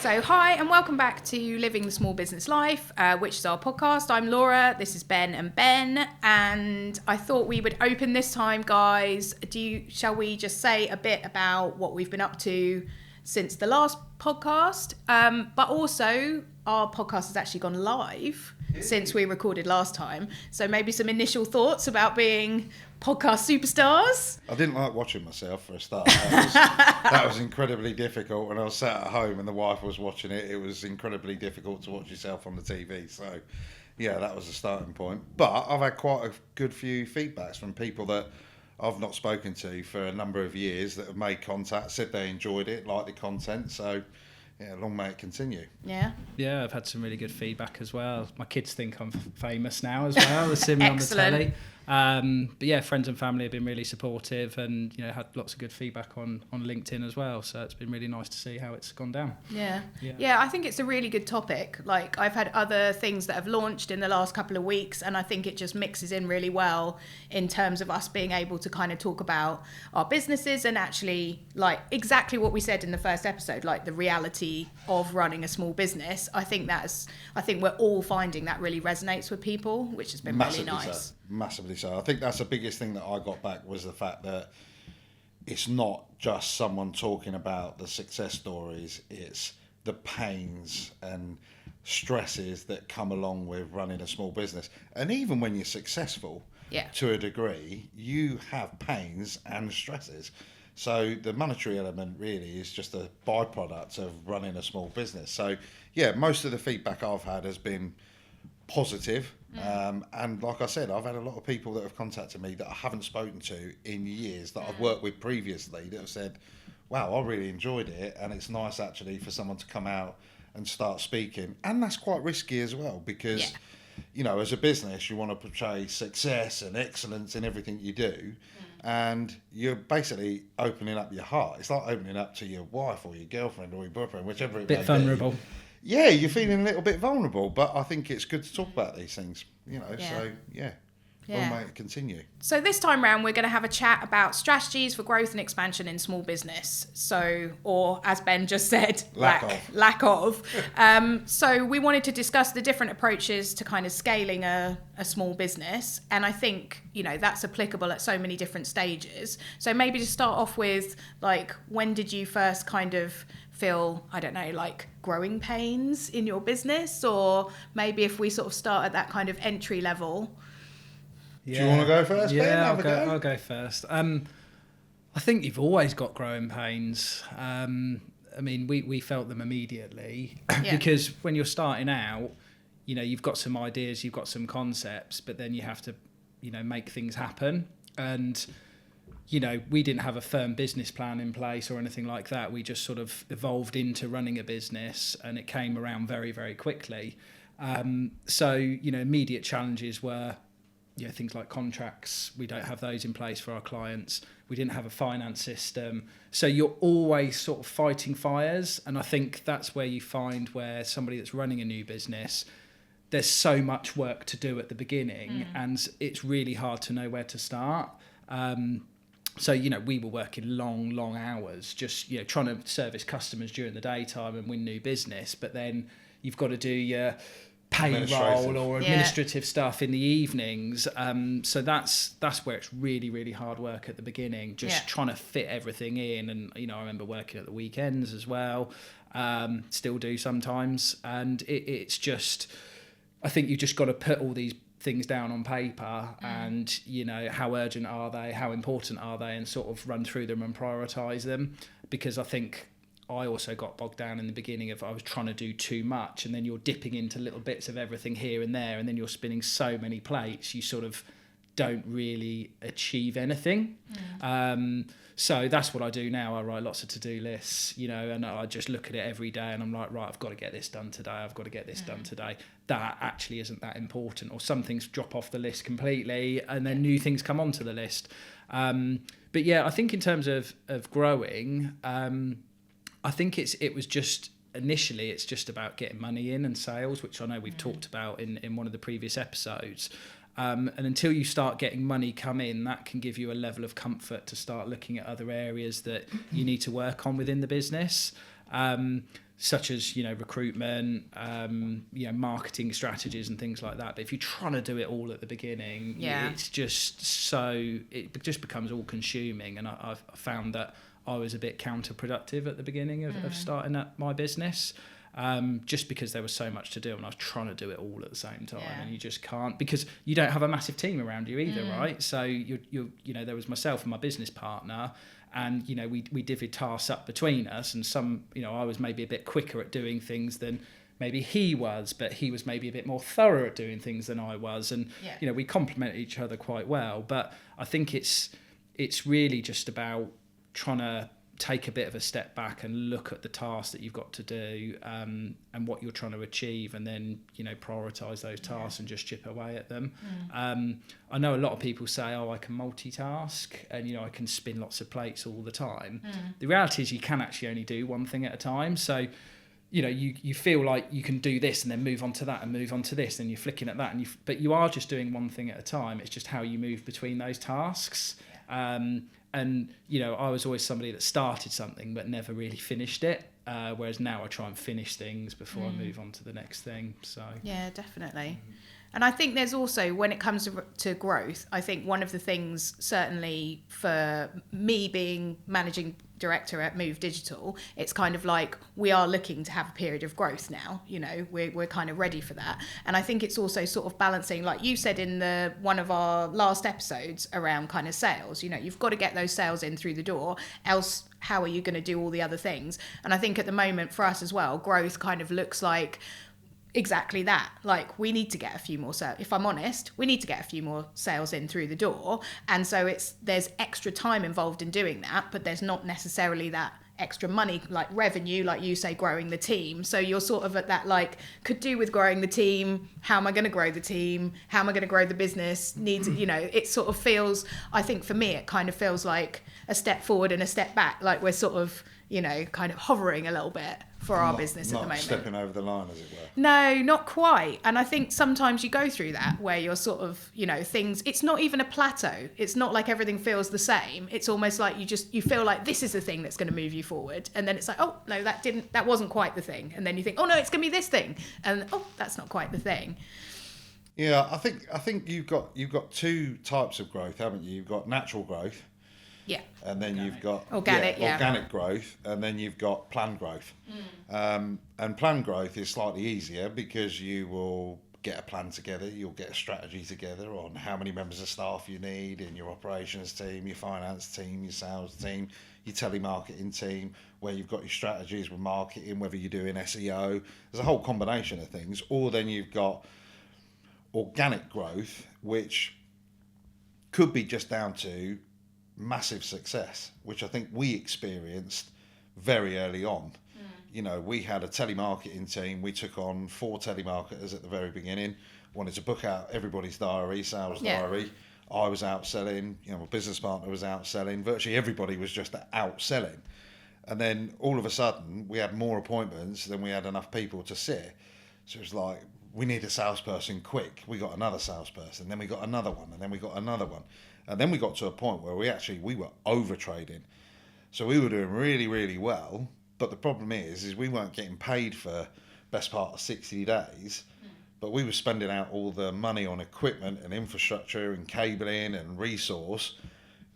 So hi and welcome back to Living the Small Business Life, which is our podcast. I'm Laura, this is Ben and Ben, and I thought we would open this time, guys. Shall we just say a bit about what we've been up to since the last podcast? But also our podcast has actually gone live since we recorded last time. So maybe some initial thoughts about being podcast superstars. I didn't like watching myself for a start. That was incredibly difficult. When I was sat at home and the wife was watching it, it was incredibly difficult to watch yourself on the TV. So, yeah, that was a starting point. But I've had quite a good few feedbacks from people that I've not spoken to for a number of years that have made contact, said they enjoyed it, liked the content. So, yeah, long may it continue. Yeah. Yeah, I've had some really good feedback as well. My kids think I'm famous now as well. They've seen me on the telly. But yeah, friends and family have been really supportive, and had lots of good feedback on LinkedIn as well. So it's been really nice to see how it's gone down. Yeah, I think it's a really good topic. Like, I've had other things that have launched in the last couple of weeks, and I think it just mixes in really well in terms of us being able to kind of talk about our businesses and actually, like, exactly what we said in the first episode, like the reality of running a small business. I think we're all finding that really resonates with people, which has been really nice. Massively so. I think that's the biggest thing that I got back was the fact that it's not just someone talking about the success stories, it's the pains and stresses that come along with running a small business. And even when you're successful, to a degree, you have pains and stresses. So the monetary element really is just a byproduct of running a small business. So yeah, most of the feedback I've had has been positive. And like I said, I've had a lot of people that have contacted me that I haven't spoken to in years that I've worked with previously that have said, wow, I really enjoyed it. And it's nice actually for someone to come out and start speaking. And that's quite risky as well because, as a business, you want to portray success and excellence in everything you do. And you're basically opening up your heart. It's like opening up to your wife or your girlfriend or your boyfriend, whichever it may be. Bit vulnerable. Yeah, you're feeling a little bit vulnerable, but I think it's good to talk about these things, so long may it continue. So this time round, we're going to have a chat about strategies for growth and expansion in small business. So, or as Ben just said, lack of. So we wanted to discuss the different approaches to kind of scaling a small business. And I think, that's applicable at so many different stages. So maybe to start off with, like, when did you first kind of feel, I don't know, like growing pains in your business? Or maybe if we sort of start at that kind of entry level. Do you want to go first, Ben? Yeah, I'll go first. I think you've always got growing pains. We felt them immediately because when you're starting out, you've got some ideas, you've got some concepts, but then you have to, make things happen. And we didn't have a firm business plan in place or anything like that. We just sort of evolved into running a business, and it came around very, very quickly. So immediate challenges were, things like contracts. We don't have those in place for our clients. We didn't have a finance system. So you're always sort of fighting fires. And I think that's where you find where somebody that's running a new business, there's so much work to do at the beginning, and it's really hard to know where to start. So, we were working long hours, just, trying to service customers during the daytime and win new business. But then you've got to do your payroll or administrative stuff in the evenings. So that's where it's really, really hard work at the beginning, just trying to fit everything in. And, I remember working at the weekends as well, still do sometimes. And it's just, I think you've just got to put all these things down on paper and how urgent are they, how important are they, and sort of run through them and prioritize them. Because I think I also got bogged down in the beginning of I was trying to do too much, and then you're dipping into little bits of everything here and there, and then you're spinning so many plates you sort of don't really achieve anything. So that's what I do now. I write lots of to-do lists, and I just look at it every day and I'm like, right, I've got to get this done today. I've got to get this done today. That actually isn't that important, or some things drop off the list completely and then new things come onto the list. But yeah, I think in terms of growing, I think it was just initially it's just about getting money in and sales, which I know we've talked about in one of the previous episodes. And until you start getting money come in, that can give you a level of comfort to start looking at other areas that you need to work on within the business. such as, recruitment, marketing strategies and things like that. But if you're trying to do it all at the beginning, it just becomes all consuming. And I've found that I was a bit counterproductive at the beginning of starting up my business, just because there was so much to do and I was trying to do it all at the same time, and you just can't, because you don't have a massive team around you either, right? So there was myself and my business partner, and we divvied tasks up between us, and some I was maybe a bit quicker at doing things than maybe he was, but he was maybe a bit more thorough at doing things than I was, and we complemented each other quite well. But I think it's really just about trying to take a bit of a step back and look at the tasks that you've got to do, and what you're trying to achieve, and then prioritize those tasks and just chip away at them. I know a lot of people say, I can multitask and I can spin lots of plates all the time. The reality is you can actually only do one thing at a time. So you feel like you can do this and then move on to that and move on to this, and you're flicking at that, but you are just doing one thing at a time. It's just how you move between those tasks. And I was always somebody that started something but never really finished it, whereas now I try and finish things before I move on to the next thing. So yeah, definitely. And I think there's also, when it comes to growth, I think one of the things, certainly for me being managing director at Move Digital, it's kind of like we are looking to have a period of growth now. We're kind of ready for that. And I think it's also sort of balancing, like you said in one of our last episodes around kind of sales. You've got to get those sales in through the door, else how are you going to do all the other things? And I think at the moment for us as well, growth kind of looks like exactly that. Like, we need to get a few more sales. If I'm honest, we need to get a few more sales in through the door. And so there's extra time involved in doing that, but there's not necessarily that extra money, like revenue, like you say, growing the team. So you're sort of at that, like, could do with growing the team. How am I going to grow the team? How am I going to grow the business? It sort of feels, I think for me, it kind of feels like a step forward and a step back. Like we're sort of, kind of hovering a little bit for our business at the moment. Not stepping over the line, as it were. No, not quite. And I think sometimes you go through that where you're sort of, things, it's not even a plateau. It's not like everything feels the same. It's almost like you feel like this is the thing that's going to move you forward. And then it's like, oh, no, that wasn't quite the thing. And then you think, oh, no, it's going to be this thing. And, oh, that's not quite the thing. Yeah, I think you've got two types of growth, haven't you? You've got natural growth. Yeah. And then you've got organic growth, and then you've got planned growth. And planned growth is slightly easier because you will get a plan together, you'll get a strategy together on how many members of staff you need in your operations team, your finance team, your sales team, your telemarketing team, where you've got your strategies with marketing, whether you're doing SEO. There's a whole combination of things. Or then you've got organic growth, which could be just down to massive success, which I think we experienced very early on. We had a telemarketing team. We took on 4 telemarketers at the very beginning, wanted to book out everybody's diary, sales diary. I was out selling, my business partner was out selling. Virtually everybody was just out selling. And then all of a sudden we had more appointments than we had enough people to sit. So it was like, we need a salesperson quick. We got another salesperson, then we got another one, and then we got another one. And then we got to a point where we were over trading. So we were doing really, really well. But the problem is we weren't getting paid for best part of 60 days. But we were spending out all the money on equipment and infrastructure and cabling and resource,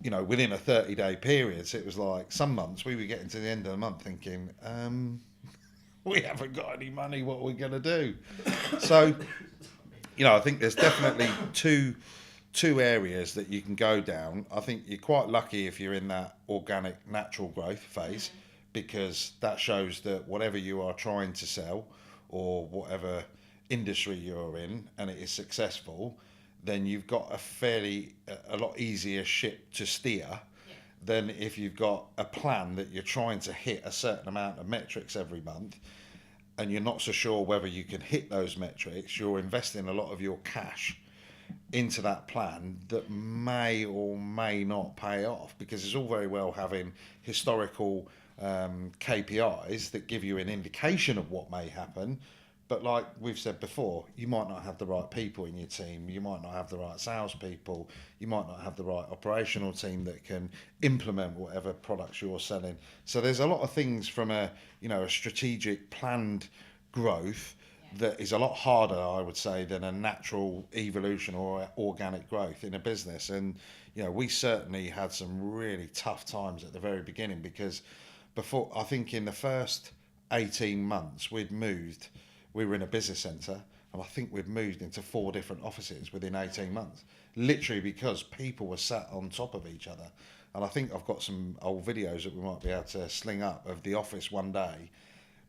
within a 30-day period. So it was like some months we were getting to the end of the month thinking, we haven't got any money, what are we going to do? So, I think there's definitely two areas that you can go down. I think you're quite lucky if you're in that organic, natural growth phase, because that shows that whatever you are trying to sell or whatever industry you're in and it is successful, then you've got a lot easier ship to steer than if you've got a plan that you're trying to hit a certain amount of metrics every month and you're not so sure whether you can hit those metrics. You're investing a lot of your cash into that plan that may or may not pay off, because it's all very well having historical KPIs that give you an indication of what may happen, But like we've said before, you might not have the right people in your team. You might not have the right salespeople. You might not have the right operational team that can implement whatever products you're selling. So there's a lot of things from a strategic planned growth that is a lot harder, I would say, than a natural evolution or organic growth in a business. And we certainly had some really tough times at the very beginning, because before, I think in the first 18 months we were in a business centre, and I think we'd moved into 4 different offices within 18 months, literally because people were sat on top of each other. And I think I've got some old videos that we might be able to sling up of the office one day.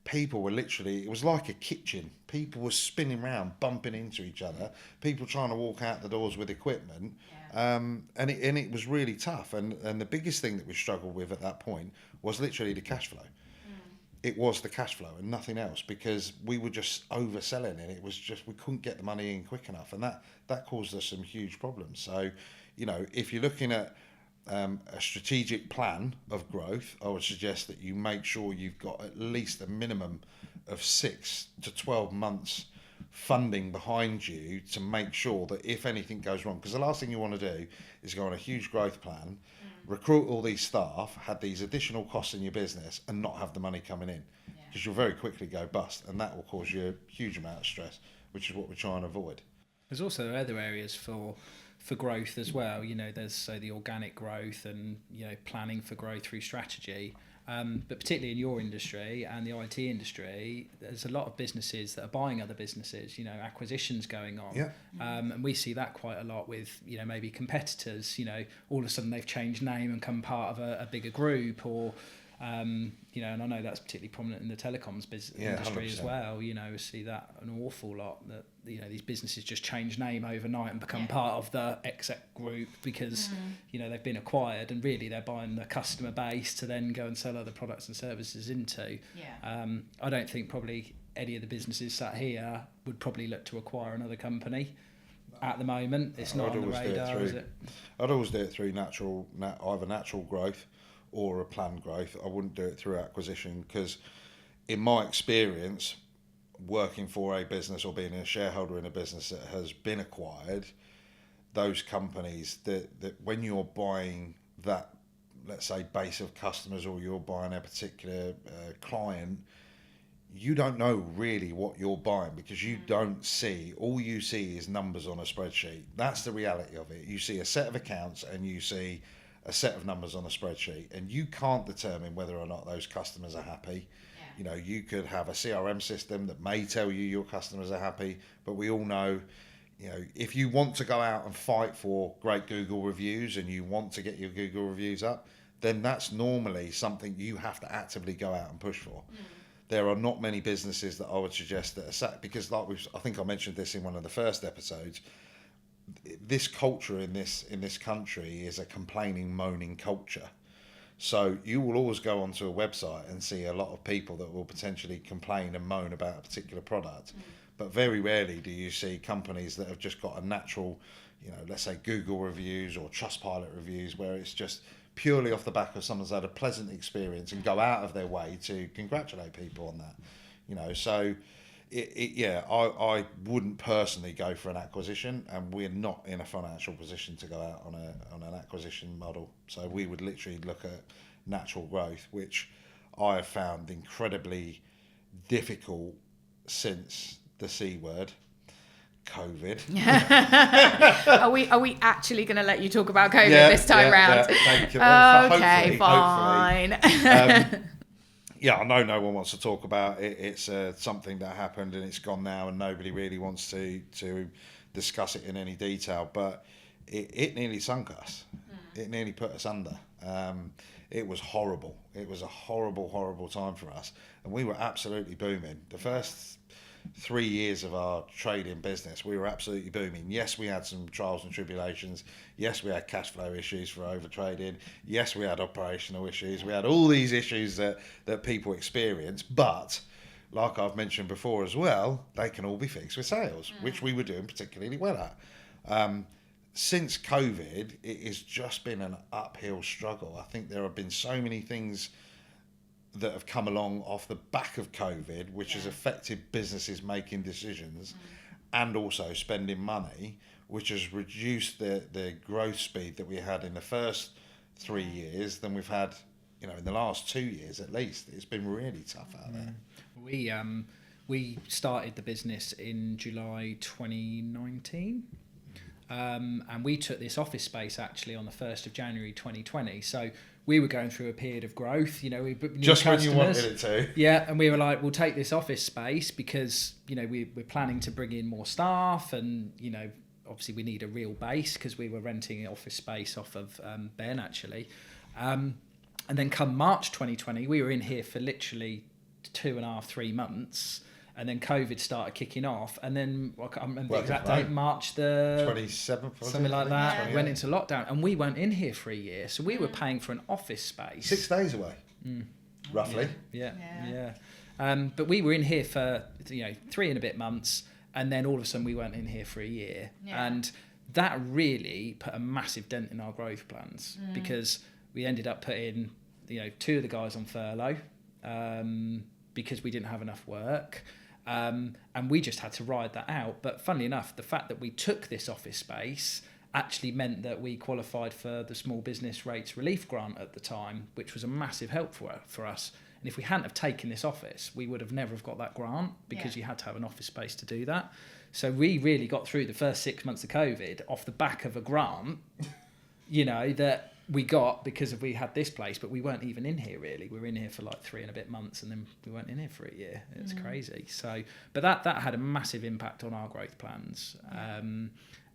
People were literally, it was like a kitchen. People were spinning around, bumping into each other, people trying to walk out the doors with equipment. And it was really tough. And the biggest thing that we struggled with at that point was literally the cash flow. It was the cash flow and nothing else, because we were just overselling, and it was just, we couldn't get the money in quick enough, and that caused us some huge problems. So, if you're looking at a strategic plan of growth, I would suggest that you make sure you've got at least a minimum of 6 to 12 months funding behind you to make sure that if anything goes wrong, because the last thing you want to do is go on a huge growth plan, recruit all these staff, have these additional costs in your business, and not have the money coming in, because you'll very quickly go bust, and that will cause you a huge amount of stress, which is what we're trying to avoid. There's also other areas for growth as well. There's the organic growth and planning for growth through strategy. But particularly in your industry and the IT industry, there's a lot of businesses that are buying other businesses, acquisitions going on. And we see that quite a lot with, maybe competitors, all of a sudden they've changed name and come part of a bigger group, or, and I know that's particularly prominent in the telecoms industry 100%. As well. We see that an awful lot, that, these businesses just change name overnight and become part of the exec group because, they've been acquired, and really they're buying the customer base to then go and sell other products and services into. I don't think probably any of the businesses sat here would probably look to acquire another company at the moment. It's not on the radar, is it? I'd always do it through either natural growth or a planned growth. I wouldn't do it through acquisition, because in my experience, working for a business or being a shareholder in a business that has been acquired, those companies that when you're buying that, let's say, base of customers, or you're buying a particular client, you don't know really what you're buying, because you don't see, all you see is numbers on a spreadsheet. That's the reality of it. You see a set of accounts and you see a set of numbers on a spreadsheet, and you can't determine whether or not those customers are happy. You could have a CRM system that may tell you your customers are happy, but we all know, if you want to go out and fight for great Google reviews and you want to get your Google reviews up, then that's normally something you have to actively go out and push for. There are not many businesses that I would suggest that are sat, because I think I mentioned this in one of the first episodes, this culture in this country is a complaining, moaning culture. So you will always go onto a website and see a lot of people that will potentially complain and moan about a particular product. But very rarely do you see companies that have just got a natural, let's say Google reviews or Trustpilot reviews, where it's just purely off the back of someone's had a pleasant experience and go out of their way to congratulate people on that. So I wouldn't personally go for an acquisition, and we're not in a financial position to go out on an acquisition model. So we would literally look at natural growth, which I have found incredibly difficult since the C word, COVID. Are we actually going to let you talk about COVID this time round? Thank you. Okay, fine. I know no one wants to talk about it. It's something that happened and it's gone now, and nobody really wants to discuss it in any detail. But it nearly sunk us. It nearly put us under. It was horrible. It was a horrible, horrible time for us, and we were absolutely booming. The first 3 years of our trading business, we were absolutely booming. Yes, we had some trials and tribulations. Yes, we had cash flow issues for over trading. Yes, we had operational issues. We had all these issues that people experience. But like I've mentioned before as well, they can all be fixed with sales, which we were doing particularly well at. Since COVID, it has just been an uphill struggle. I think there have been so many things that have come along off the back of COVID, which has affected businesses making decisions and also spending money, which has reduced the growth speed that we had in the first 3 years than we've had, in the last 2 years at least. It's been really tough out there. We started the business in July 2019. And we took this office space actually on the 1st of January 2020. So we were going through a period of growth. We booked new just customers. When you wanted it to. Yeah, and we were like, we'll take this office space because we're planning to bring in more staff, and obviously we need a real base because we were renting office space off of Ben actually. And then come March 2020, we were in here for literally 2.5-3 months. And then COVID started kicking off, and then I can't remember the exact date, March the 27th, something like that. Went into lockdown, and we weren't in here for a year, so we were paying for an office space. 6 days away, roughly. Yeah. But we were in here for 3 and a bit months, and then all of a sudden we weren't in here for a year, and that really put a massive dent in our growth plans because we ended up putting 2 of the guys on furlough because we didn't have enough work. And we just had to ride that out. But funnily enough, the fact that we took this office space actually meant that we qualified for the Small Business Rates Relief Grant at the time, which was a massive help for us. And if we hadn't have taken this office, we would have never have got that grant because you had to have an office space to do that. So we really got through the first 6 months of COVID off the back of a grant, that we got because we had this place, but we weren't even in here really. We were in here for like 3 and a bit months, and then we weren't in here for a year. It's crazy. So, but that had a massive impact on our growth plans.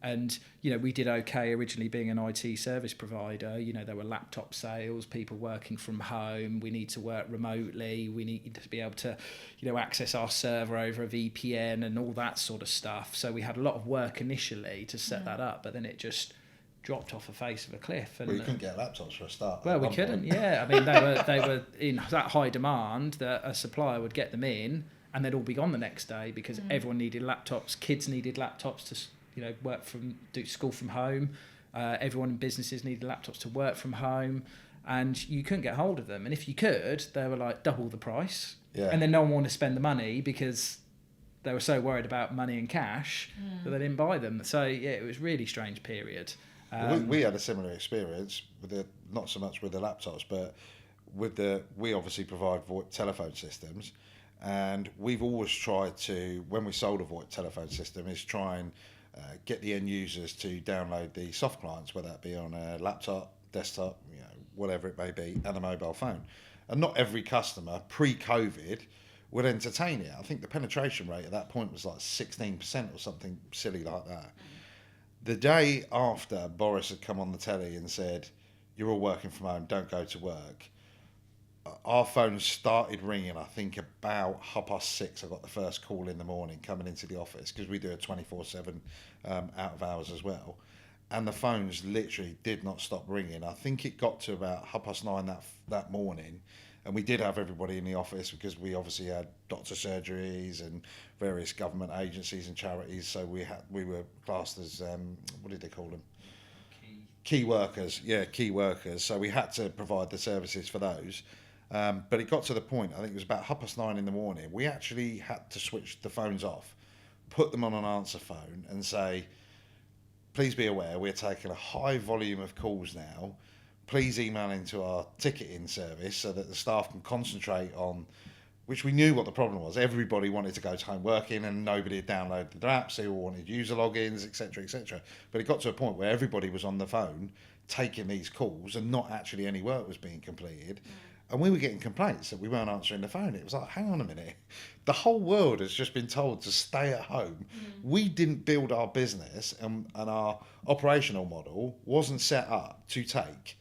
And we did okay originally being an IT service provider. There were laptop sales, people working from home. We need to work remotely. We need to be able to, access our server over a VPN and all that sort of stuff. So we had a lot of work initially to set that up, but then it just dropped off the face of a cliff. And you couldn't get laptops for a start. Well, we couldn't. Yeah, I mean they were in that high demand that a supplier would get them in, and they'd all be gone the next day because everyone needed laptops. Kids needed laptops to do school from home. Everyone in businesses needed laptops to work from home, and you couldn't get hold of them. And if you could, they were like double the price. Yeah. And then no one wanted to spend the money because they were so worried about money and cash that they didn't buy them. So yeah, it was a really strange period. We had a similar experience with not so much with the laptops, but we obviously provide VoIP telephone systems, and we've always tried to, when we sold a VoIP telephone system, is try and get the end users to download the soft clients, whether that be on a laptop, desktop, whatever it may be, and a mobile phone. And not every customer pre-COVID would entertain it. I think the penetration rate at that point was like 16% or something silly like that. The day after Boris had come on the telly and said, "You're all working from home, don't go to work," our phones started ringing. I think about 6:30 I got the first call in the morning coming into the office, because we do a 24/7 out of hours as well, and the phones literally did not stop ringing. I think it got to about 9:30 that morning, and we did have everybody in the office because we obviously had doctor surgeries and various government agencies and charities, so we were classed as what did they call them? Key workers. Yeah, key workers. So we had to provide the services for those. But it got to the point, I think it was about 9:30 in the morning, we actually had to switch the phones off, put them on an answer phone and say, "Please be aware, we're taking a high volume of calls now. Please email into our ticketing service so that the staff can concentrate on," which we knew what the problem was. Everybody wanted to go to home working and nobody had downloaded the apps. They all wanted user logins, etc., etc. But it got to a point where everybody was on the phone taking these calls and not actually any work was being completed. And we were getting complaints that we weren't answering the phone. It was like, hang on a minute. The whole world has just been told to stay at home. We didn't build our business, and our operational model wasn't set up to take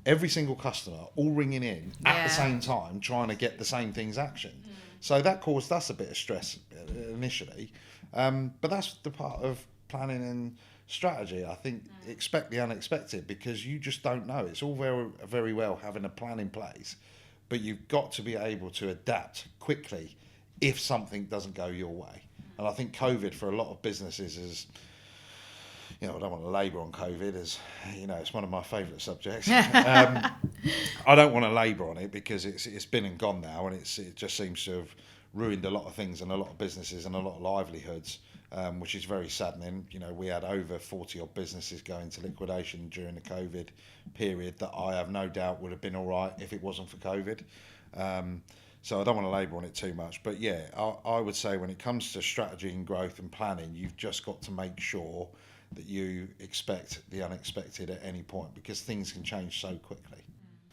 every single customer all ringing in at the same time trying to get the same things actioned. So that caused us a bit of stress initially. But that's the part of planning and strategy. I think expect the unexpected, because you just don't know. It's all very, very well having a plan in place, but you've got to be able to adapt quickly if something doesn't go your way. And I think COVID for a lot of businesses is, I don't want to labour on COVID, as it's one of my favourite subjects. I don't want to labour on it because it's been and gone now, and it just seems to have ruined a lot of things and a lot of businesses and a lot of livelihoods, which is very saddening. You know, we had over 40 odd businesses go into liquidation during the COVID period that I have no doubt would have been all right if it wasn't for COVID. So I don't want to labour on it too much, but yeah, I would say when it comes to strategy and growth and planning, you've just got to make sure that you expect the unexpected at any point, because things can change so quickly.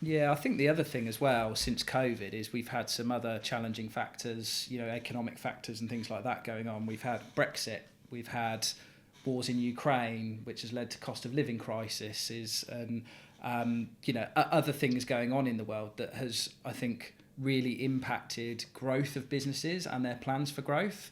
Yeah, I think the other thing as well since COVID is we've had some other challenging factors, you know, economic factors and things like that going on. We've had Brexit, we've had wars in Ukraine, which has led to cost of living crises, and you know, other things going on in the world that has, I think, really impacted growth of businesses and their plans for growth.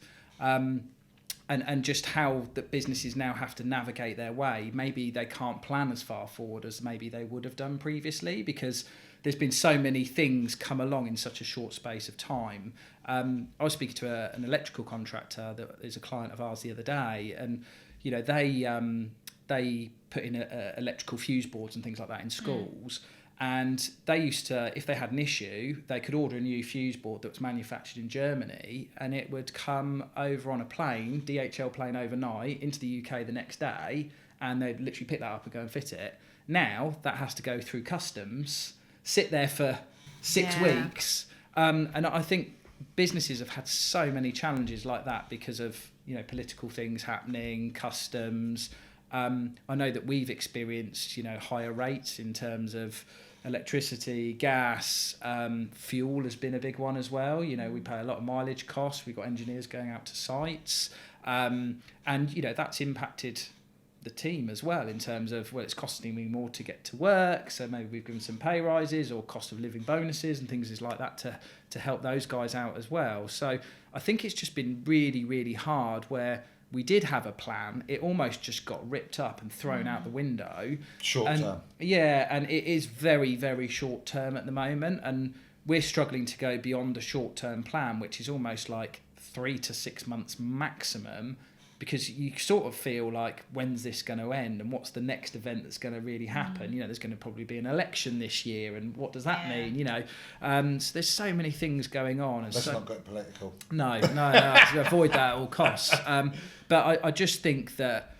And just how that businesses now have to navigate their way. Maybe they can't plan as far forward as maybe they would have done previously, because there's been so many things come along in such a short space of time. I was speaking to an electrical contractor that is a client of ours the other day, and you know, they put in electrical fuse boards and things like that in schools. And they used to, if they had an issue, they could order a new fuse board that was manufactured in Germany, and it would come over on a plane, DHL plane overnight, into the UK the next day, and they'd literally pick that up and go and fit it. Now that has to go through customs, sit there for 6 weeks, and I think businesses have had so many challenges like that because of, you know, political things happening, customs. I know that we've experienced, you know, higher rates in terms of electricity, gas, fuel has been a big one as well. You know, we pay a lot of mileage costs. We've got engineers going out to sites, and you know, that's impacted the team as well in terms of, well, it's costing me more to get to work, so maybe we've given some pay rises or cost of living bonuses and things like that to help those guys out as well. So I think it's just been really, really hard where we did have a plan, it almost just got ripped up and thrown out the window. Short term. Yeah, and it is very, very short term at the moment, and we're struggling to go beyond a short term plan, which is almost like 3 to 6 months maximum, because you sort of feel like, when's this going to end and what's the next event that's going to really happen? You know, there's going to probably be an election this year, and what does that mean? You know, so there's so many things going on. And Let's not get political. No, to avoid that at all costs. But I just think that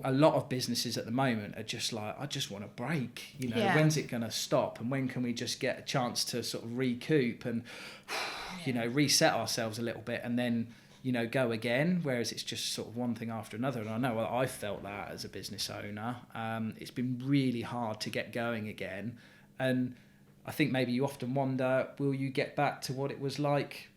a lot of businesses at the moment are just like, I just want a break. You know, when's it going to stop, and when can we just get a chance to sort of recoup and, you know, reset ourselves a little bit, and then, you know, go again, whereas it's just sort of one thing after another. And I know I felt that as a business owner. It's been really hard to get going again. And I think maybe you often wonder, will you get back to what it was like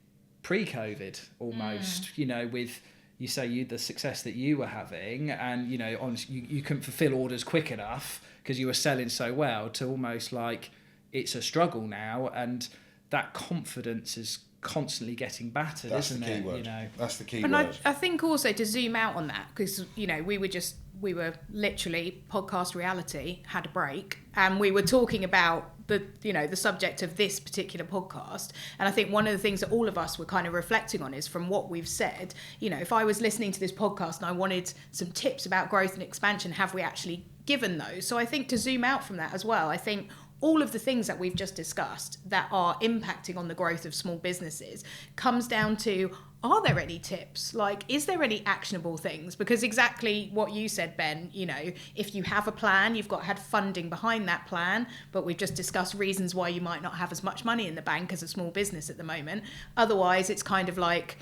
pre-COVID almost, you know, with, you say the success that you were having, and, you know, honestly, you couldn't fulfill orders quick enough because you were selling so well, to almost like it's a struggle now, and that confidence is constantly getting battered. That's isn't the key it? word. You know, that's the key word. And I think also to zoom out on that, because, you know, we were literally podcast reality, had a break, and we were talking about the, you know, the subject of this particular podcast. And I think one of the things that all of us were kind of reflecting on is, from what we've said, you know, if I was listening to this podcast and I wanted some tips about growth and expansion, have we actually given those? So I think to zoom out from that as well, I think all of the things that we've just discussed that are impacting on the growth of small businesses comes down to, are there any tips? Like, is there any actionable things? Because exactly what you said, Ben, you know, if you have a plan, you've had funding behind that plan, but we've just discussed reasons why you might not have as much money in the bank as a small business at the moment. Otherwise, it's kind of like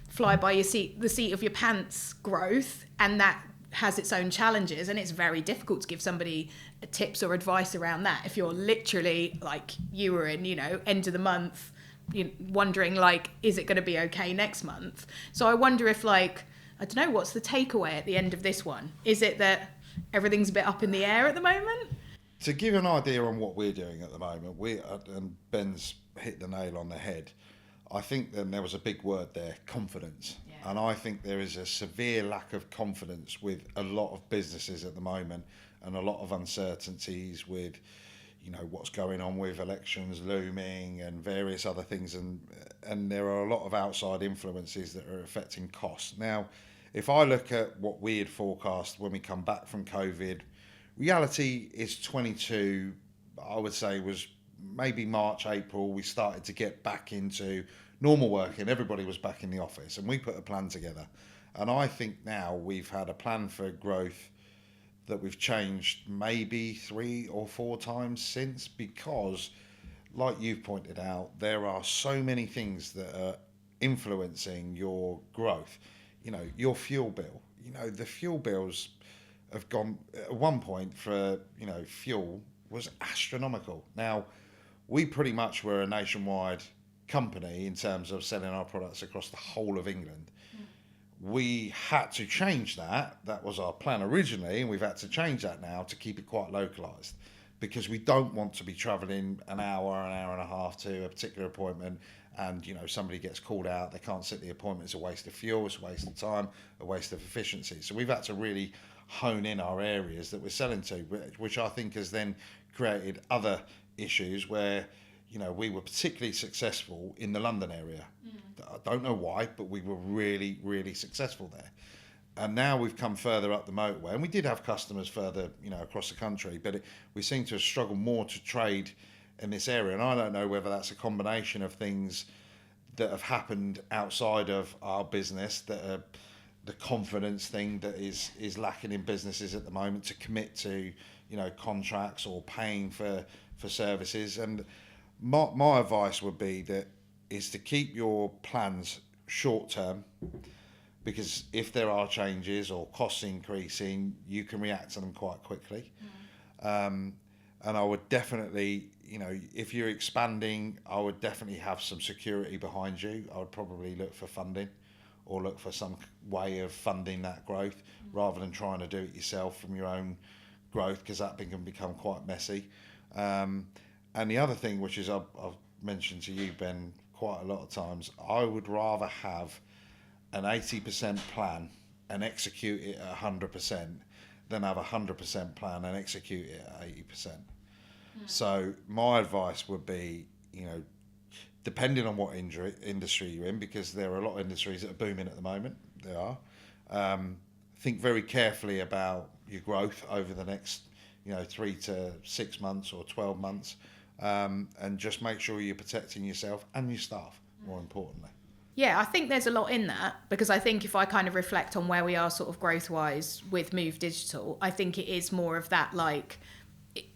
fly by the seat of your pants growth, and that has its own challenges, and it's very difficult to give somebody tips or advice around that if you're literally, like you were in, you know, end of the month, you know, wondering like, is it going to be okay next month? So I wonder if, like, I don't know, what's the takeaway at the end of this one? Is it that everything's a bit up in the air at the moment? To give you an idea on what we're doing at the moment, and Ben's hit the nail on the head, I think then there was a big word there, confidence. And I think there is a severe lack of confidence with a lot of businesses at the moment, and a lot of uncertainties with, you know, what's going on with elections looming and various other things, and there are a lot of outside influences that are affecting costs. Now, if I look at what we had forecast when we come back from COVID, reality is 22. I would say was maybe March, April, we started to get back into normal working. Everybody was back in the office, and we put a plan together. And I think now we've had a plan for growth that we've changed maybe 3 or 4 times since, because, like you've pointed out, there are so many things that are influencing your growth. You know, your fuel bill. You know, the fuel bills have gone, at one point for, you know, fuel was astronomical. Now, we pretty much were a nationwide company in terms of selling our products across the whole of England. We had to change that. That was our plan originally, and we've had to change that now to keep it quite localised, because we don't want to be travelling an hour and a half to a particular appointment, and, you know, somebody gets called out, they can't sit the appointment. It's a waste of fuel, it's a waste of time, a waste of efficiency. So we've had to really hone in our areas that we're selling to, which I think has then created other issues where, you know, we were particularly successful in the London area. I don't know why, but we were really, really successful there. And now we've come further up the motorway, and we did have customers further, you know, across the country, but we seem to have struggled more to trade in this area. And I don't know whether that's a combination of things that have happened outside of our business, that are the confidence thing that is lacking in businesses at the moment to commit to, you know, contracts or paying for services. And my advice would be that is to keep your plans short term, because if there are changes or costs increasing, you can react to them quite quickly. And I would definitely, you know, if you're expanding, I would definitely have some security behind you. I would probably look for funding, or look for some way of funding that growth, rather than trying to do it yourself from your own growth, because that can become quite messy. And the other thing, which is I've mentioned to you, Ben, quite a lot of times, I would rather have an 80% plan and execute it at 100% than have a 100% plan and execute it at 80%. So my advice would be, you know, depending on what industry you're in, because there are a lot of industries that are booming at the moment, there are, think very carefully about your growth over the next, you know, 3 to 6 months or 12 months, and just make sure you're protecting yourself and your staff, more importantly. Yeah, I think there's a lot in that, because I think if I kind of reflect on where we are sort of growth-wise with Move Digital, I think it is more of that, like,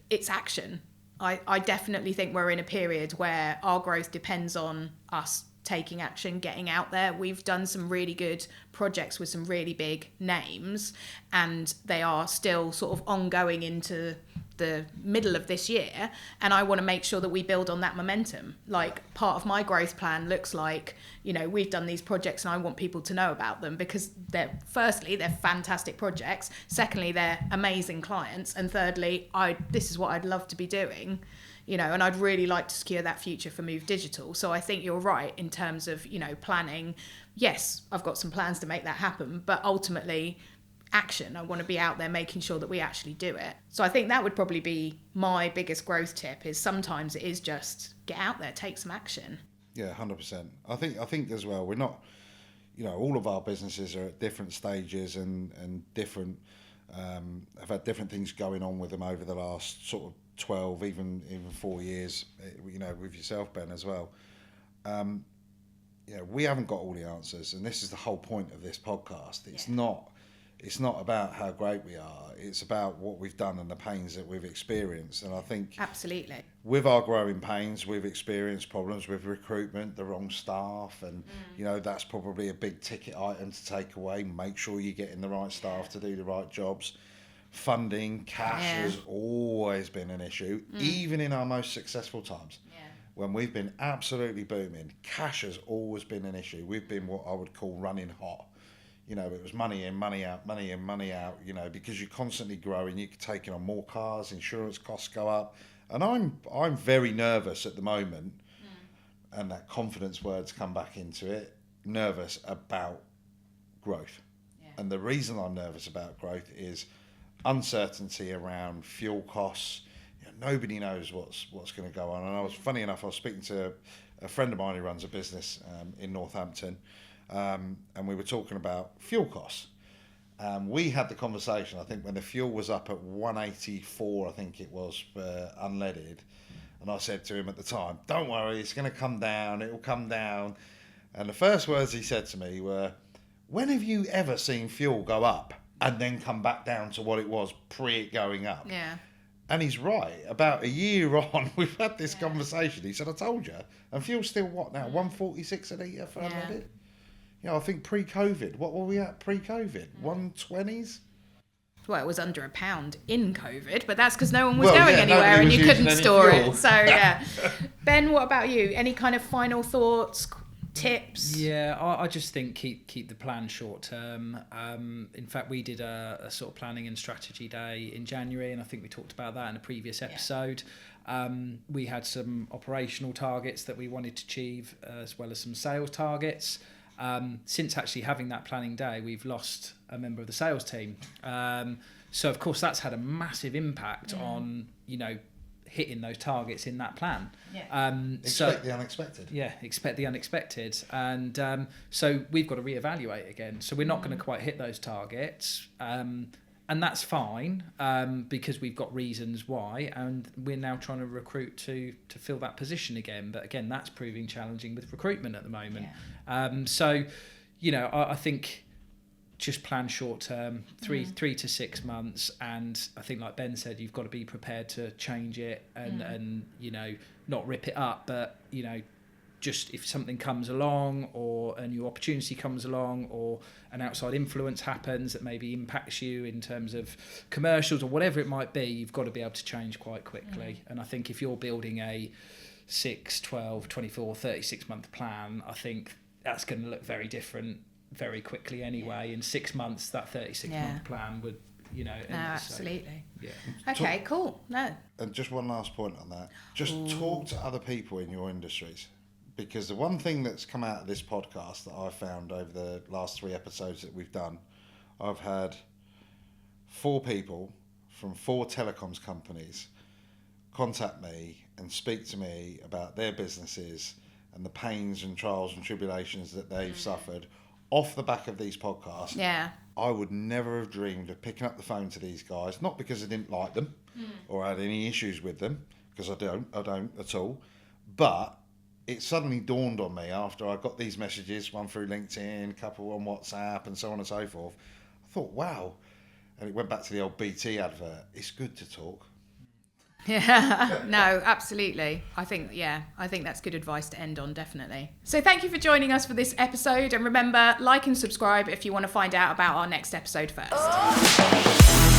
it's action. I definitely think we're in a period where our growth depends on us taking action, getting out there. We've done some really good projects with some really big names, and they are still sort of ongoing into the middle of this year, and I want to make sure that we build on that momentum. Like, part of my growth plan looks like, you know, we've done these projects and I want people to know about them, because they're fantastic projects, secondly they're amazing clients, and thirdly this is what I'd love to be doing, you know, and I'd really like to secure that future for Move Digital. So I think you're right in terms of, you know, planning. Yes, I've got some plans to make that happen, but ultimately action. I want to be out there making sure that we actually do it. So I think that would probably be my biggest growth tip, is sometimes it is just get out there, take some action. Yeah, 100%. I think as well, we're not, you know, all of our businesses are at different stages and different, have had different things going on with them over the last sort of 12, even 4 years, you know, with yourself, Ben, as well. You know, we haven't got all the answers, and this is the whole point of this podcast. It's not about how great we are. It's about what we've done and the pains that we've experienced. And I think absolutely, with our growing pains, we've experienced problems with recruitment, the wrong staff, and you know, that's probably a big ticket item to take away. Make sure you're getting the right staff to do the right jobs. Funding, cash has always been an issue, even in our most successful times. When we've been absolutely booming, cash has always been an issue. We've been what I would call running hot. You know, it was money in, money out, money in, money out, you know, because you're constantly growing, you're taking on more cars, insurance costs go up. And I'm very nervous at the moment, and that confidence word's come back into it, nervous about growth. And the reason I'm nervous about growth is uncertainty around fuel costs. You know, nobody knows what's going to go on. And funny enough, I was speaking to a friend of mine who runs a business in Northampton, and we were talking about fuel costs. We had the conversation, I think, when the fuel was up at 184, I think it was, for unleaded. And I said to him at the time, don't worry, it's going to come down, it will come down. And the first words he said to me were, when have you ever seen fuel go up and then come back down to what it was pre it going up? Yeah. And he's right. About a year on, we've had this conversation. He said, I told you. And fuel's still what now? 146 a litre for unleaded? You know, I think pre-COVID, what were we at pre-COVID? 120s? Well, it was under £1 in COVID, but that's because no one was going anywhere and you couldn't store it. So, yeah. Ben, what about you? Any kind of final thoughts, tips? Yeah, I just think keep the plan short term. In fact, we did a sort of planning and strategy day in January, and I think we talked about that in a previous episode. We had some operational targets that we wanted to achieve, as well as some sales targets. Since actually having that planning day, we've lost a member of the sales team. So of course that's had a massive impact on, you know, hitting those targets in that plan. Expect the unexpected. Yeah, expect the unexpected. And so we've got to reevaluate again. So we're not going to quite hit those targets. And that's fine, because we've got reasons why, and we're now trying to recruit to fill that position again. But again, that's proving challenging with recruitment at the moment. So, you know, I think just plan short term, three to 6 months, and I think, like Ben said, you've got to be prepared to change it and you know, not rip it up, but you know, just if something comes along or a new opportunity comes along or an outside influence happens that maybe impacts you in terms of commercials or whatever it might be, you've got to be able to change quite quickly. And I think if you're building a 6, 12, 24, 36 month plan, I think that's going to look very different very quickly anyway. In 6 months, that 36 month plan would, you know. No, absolutely. So, Okay, cool. No. And just one last point on that. Just talk to other people in your industries. Because the one thing that's come out of this podcast that I've found over the last 3 episodes that we've done, I've had 4 people from 4 telecoms companies contact me and speak to me about their businesses and the pains and trials and tribulations that they've suffered off the back of these podcasts. Yeah. I would never have dreamed of picking up the phone to these guys, not because I didn't like them or had any issues with them, because I don't at all, but it suddenly dawned on me after I got these messages, one through LinkedIn, a couple on WhatsApp and so on and so forth. I thought, wow. And it went back to the old BT advert. It's good to talk. Yeah, no, absolutely. I think that's good advice to end on, definitely. So thank you for joining us for this episode. And remember, like and subscribe if you want to find out about our next episode first.